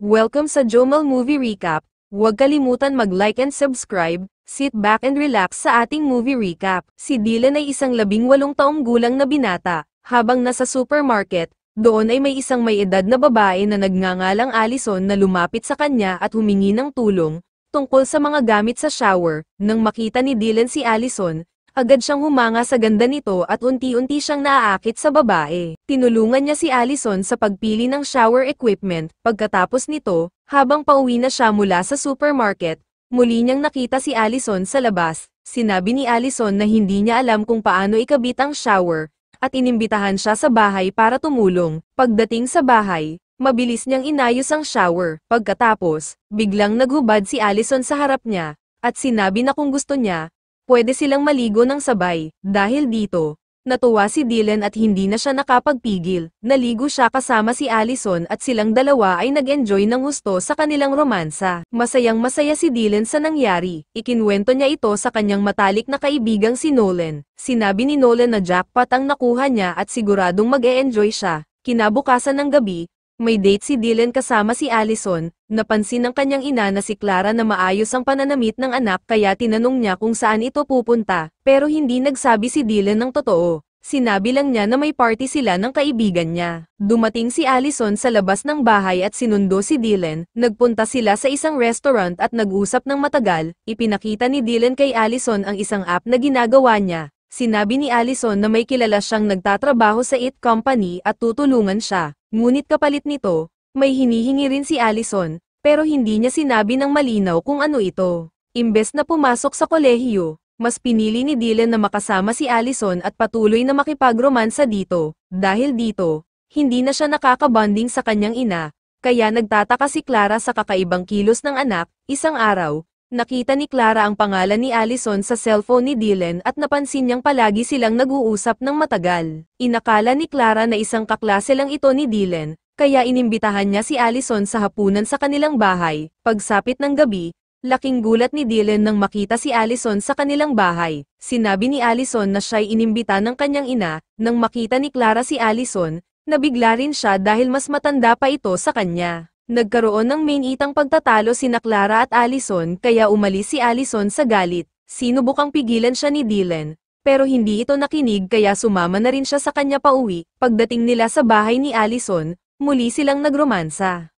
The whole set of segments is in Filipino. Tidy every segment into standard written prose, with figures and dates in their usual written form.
Welcome sa Jomal Movie Recap. Huwag kalimutan mag-like and subscribe. Sit back and relax sa ating movie recap. Si Dylan ay isang 18 taong gulang na binata. Habang nasa supermarket, doon ay may isang may edad na babae na nagngangalang Allison na lumapit sa kanya at humingi ng tulong tungkol sa mga gamit sa shower. Nang makita ni Dylan si Allison, agad siyang humanga sa ganda nito at unti-unti siyang naaakit sa babae. Tinulungan niya si Allison sa pagpili ng shower equipment. Pagkatapos nito, habang pauwi na siya mula sa supermarket, muli niyang nakita si Allison sa labas. Sinabi ni Allison na hindi niya alam kung paano ikabit ang shower, at inimbitahan siya sa bahay para tumulong. Pagdating sa bahay, mabilis niyang inayos ang shower. Pagkatapos, biglang naghubad si Allison sa harap niya, at sinabi na kung gusto niya, pwede silang maligo ng sabay. Dahil dito, natuwa si Dylan at hindi na siya nakapagpigil. Naligo siya kasama si Allison at silang dalawa ay nag-enjoy ng husto sa kanilang romansa. Masayang-masaya si Dylan sa nangyari. Ikinwento niya ito sa kanyang matalik na kaibigang si Nolan. Sinabi ni Nolan na jackpot ang nakuha niya at siguradong mag-e-enjoy siya. Kinabukasan ng gabi, may date si Dylan kasama si Allison. Napansin ng kanyang ina na si Clara na maayos ang pananamit ng anak kaya tinanong niya kung saan ito pupunta, pero hindi nagsabi si Dylan ng totoo. Sinabi lang niya na may party sila ng kaibigan niya. Dumating si Allison sa labas ng bahay at sinundo si Dylan. Nagpunta sila sa isang restaurant at nag-usap ng matagal. Ipinakita ni Dylan kay Allison ang isang app na ginagawa niya. Sinabi ni Allison na may kilala siyang nagtatrabaho sa IT company at tutulungan siya. Ngunit kapalit nito, may hinihingi rin si Allison, pero hindi niya sinabi ng malinaw kung ano ito. Imbes na pumasok sa kolehiyo, mas pinili ni Dylan na makasama si Allison at patuloy na makipag-romansa dito. Dahil dito, hindi na siya nakakabonding sa kanyang ina, kaya nagtataka si Clara sa kakaibang kilos ng anak. Isang araw, nakita ni Clara ang pangalan ni Allison sa cellphone ni Dylan at napansin niyang palagi silang nag-uusap ng matagal. Inakala ni Clara na isang kaklase lang ito ni Dylan, kaya inimbitahan niya si Allison sa hapunan sa kanilang bahay. Pagsapit ng gabi, laking gulat ni Dylan nang makita si Allison sa kanilang bahay. Sinabi ni Allison na siya'y inimbita ng kanyang ina. Nang makita ni Clara si Allison, nabigla rin siya dahil mas matanda pa ito sa kanya. Nagkaroon ng mainiitang pagtatalo sina Clara at Allison kaya umalis si Allison sa galit. Sinubukang pigilan siya ni Dylan, pero hindi ito nakinig kaya sumama na rin siya sa kanya pauwi. Pagdating nila sa bahay ni Allison, muli silang nagromansa.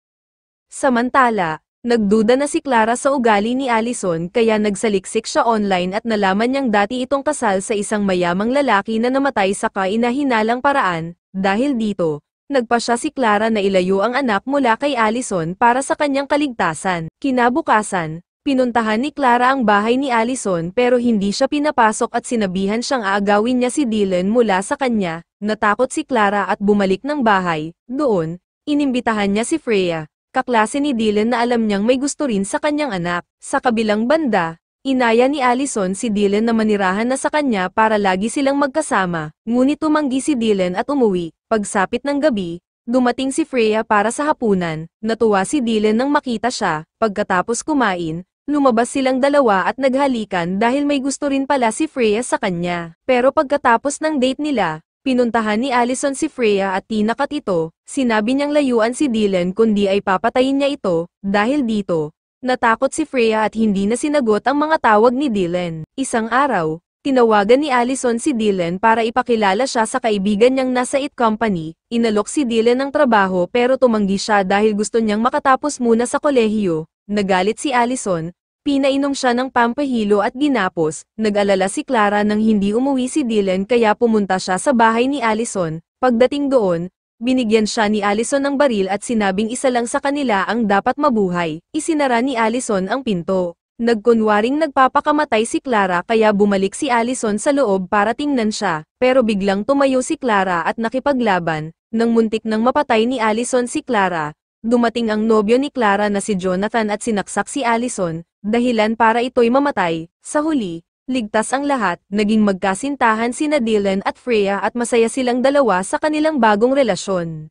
Samantala, nagduda na si Clara sa ugali ni Allison kaya nagsaliksik siya online at nalaman niyang dati itong kasal sa isang mayamang lalaki na namatay sa kahinahinalang paraan. Dahil dito, nagpasya si Clara na ilayo ang anak mula kay Allison para sa kanyang kaligtasan. Kinabukasan, pinuntahan ni Clara ang bahay ni Allison pero hindi siya pinapasok at sinabihan siyang aagawin niya si Dylan mula sa kanya. Natakot si Clara at bumalik ng bahay. Doon, inimbitahan niya si Freya, kaklase ni Dylan na alam niyang may gusto rin sa kanyang anak. Sa kabilang banda, inaya ni Allison si Dylan na manirahan na sa kanya para lagi silang magkasama. Ngunit tumanggi si Dylan at umuwi. Pagsapit ng gabi, dumating si Freya para sa hapunan. Natuwa si Dylan nang makita siya. Pagkatapos kumain, lumabas silang dalawa at naghalikan dahil may gusto rin pala si Freya sa kanya. Pero pagkatapos ng date nila, pinuntahan ni Allison si Freya at tinakat ito. Sinabi niyang layuan si Dylan kundi ay papatayin niya ito. Dahil dito, natakot si Freya at hindi na sinagot ang mga tawag ni Dylan. Isang araw, tinawagan ni Allison si Dylan para ipakilala siya sa kaibigan niyang nasa IT company. Inalok si Dylan ng trabaho pero tumanggi siya dahil gusto niyang makatapos muna sa kolehiyo. Nagalit si Allison, pinainom siya ng pampahilo at ginapos. Nag-alala si Clara nang hindi umuwi si Dylan kaya pumunta siya sa bahay ni Allison. Pagdating doon, binigyan siya ni Allison ng baril at sinabing isa lang sa kanila ang dapat mabuhay. Isinara ni Allison ang pinto. Nagkunwaring nagpapakamatay si Clara kaya bumalik si Allison sa loob para tingnan siya, pero biglang tumayo si Clara at nakipaglaban. Nang muntik nang mapatay ni Allison si Clara, dumating ang nobyo ni Clara na si Jonathan at sinaksak si Allison, dahilan para ito'y mamatay. Sa huli, ligtas ang lahat, naging magkasintahan sina Dylan at Freya at masaya silang dalawa sa kanilang bagong relasyon.